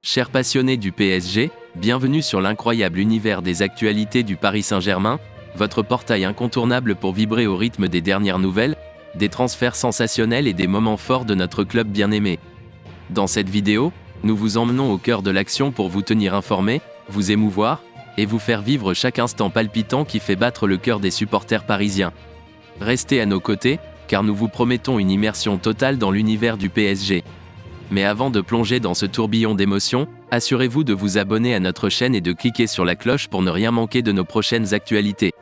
Chers passionnés du PSG, bienvenue sur l'incroyable univers des actualités du Paris Saint-Germain, votre portail incontournable pour vibrer au rythme des dernières nouvelles, des transferts sensationnels et des moments forts de notre club bien-aimé. Dans cette vidéo, nous vous emmenons au cœur de l'action pour vous tenir informés, vous émouvoir, et vous faire vivre chaque instant palpitant qui fait battre le cœur des supporters parisiens. Restez à nos côtés, car nous vous promettons une immersion totale dans l'univers du PSG. Mais avant de plonger dans ce tourbillon d'émotions, assurez-vous de vous abonner à notre chaîne et de cliquer sur la cloche pour ne rien manquer de nos prochaines actualités.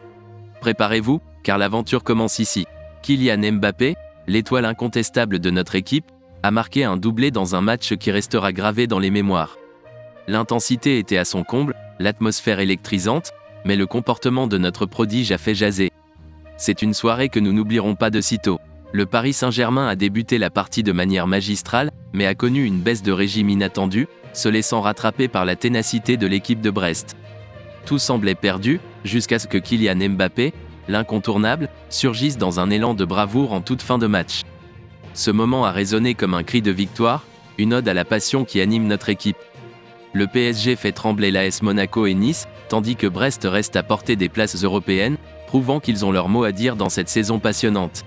Préparez-vous, car l'aventure commence ici. Kylian Mbappé, l'étoile incontestable de notre équipe, a marqué un doublé dans un match qui restera gravé dans les mémoires. L'intensité était à son comble, l'atmosphère électrisante, mais le comportement de notre prodige a fait jaser. C'est une soirée que nous n'oublierons pas de sitôt. Le Paris Saint-Germain a débuté la partie de manière magistrale, mais a connu une baisse de régime inattendue, se laissant rattraper par la ténacité de l'équipe de Brest. Tout semblait perdu, jusqu'à ce que Kylian Mbappé, l'incontournable, surgisse dans un élan de bravoure en toute fin de match. Ce moment a résonné comme un cri de victoire, une ode à la passion qui anime notre équipe. Le PSG fait trembler l'AS Monaco et Nice, tandis que Brest reste à portée des places européennes, prouvant qu'ils ont leur mot à dire dans cette saison passionnante.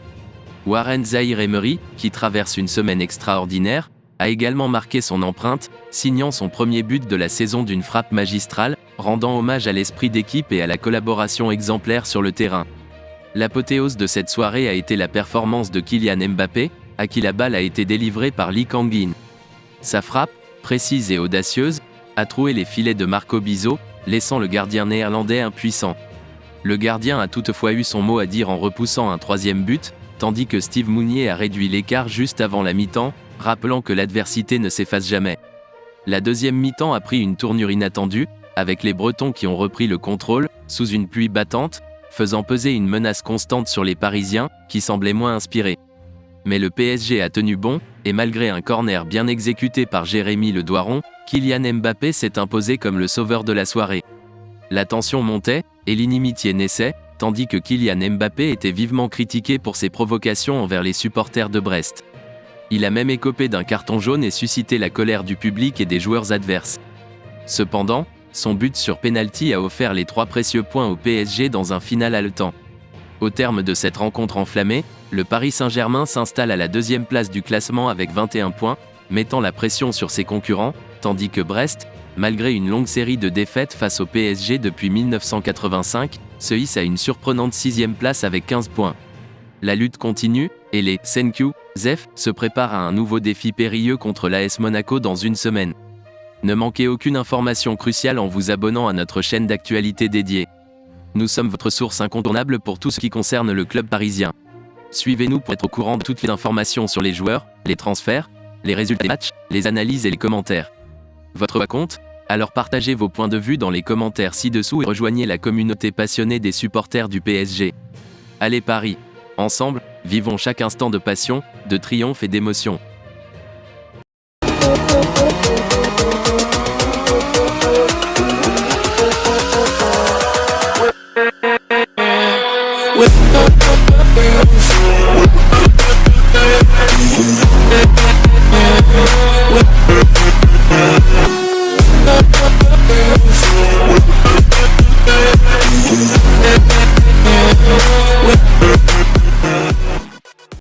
Warren Zaïre-Emery, qui traverse une semaine extraordinaire, a également marqué son empreinte, signant son premier but de la saison d'une frappe magistrale, rendant hommage à l'esprit d'équipe et à la collaboration exemplaire sur le terrain. L'apothéose de cette soirée a été la performance de Kylian Mbappé, à qui la balle a été délivrée par Lee Kang-in. Sa frappe, précise et audacieuse, a troué les filets de Marco Bizot, laissant le gardien néerlandais impuissant. Le gardien a toutefois eu son mot à dire en repoussant un troisième but, tandis que Steve Mounié a réduit l'écart juste avant la mi-temps, rappelant que l'adversité ne s'efface jamais. La deuxième mi-temps a pris une tournure inattendue, avec les Bretons qui ont repris le contrôle, sous une pluie battante, faisant peser une menace constante sur les Parisiens, qui semblaient moins inspirés. Mais le PSG a tenu bon, et malgré un corner bien exécuté par Jérémy Le Doiron, Kylian Mbappé s'est imposé comme le sauveur de la soirée. La tension montait, et l'inimitié naissait, tandis que Kylian Mbappé était vivement critiqué pour ses provocations envers les supporters de Brest. Il a même écopé d'un carton jaune et suscité la colère du public et des joueurs adverses. Cependant, son but sur pénalty a offert les 3 précieux points au PSG dans un final haletant. Au terme de cette rencontre enflammée, le Paris Saint-Germain s'installe à la 2e place du classement avec 21 points, mettant la pression sur ses concurrents, tandis que Brest, malgré une longue série de défaites face au PSG depuis 1985, se hisse à une surprenante 6e place avec 15 points. La lutte continue, et les Senkyu, Zef, se préparent à un nouveau défi périlleux contre l'AS Monaco dans une semaine. Ne manquez aucune information cruciale en vous abonnant à notre chaîne d'actualité dédiée. Nous sommes votre source incontournable pour tout ce qui concerne le club parisien. Suivez-nous pour être au courant de toutes les informations sur les joueurs, les transferts, les résultats des matchs, les analyses et les commentaires. Votre voix compte ? Alors partagez vos points de vue dans les commentaires ci-dessous et rejoignez la communauté passionnée des supporters du PSG. Allez Paris! Ensemble, vivons chaque instant de passion, de triomphe et d'émotion.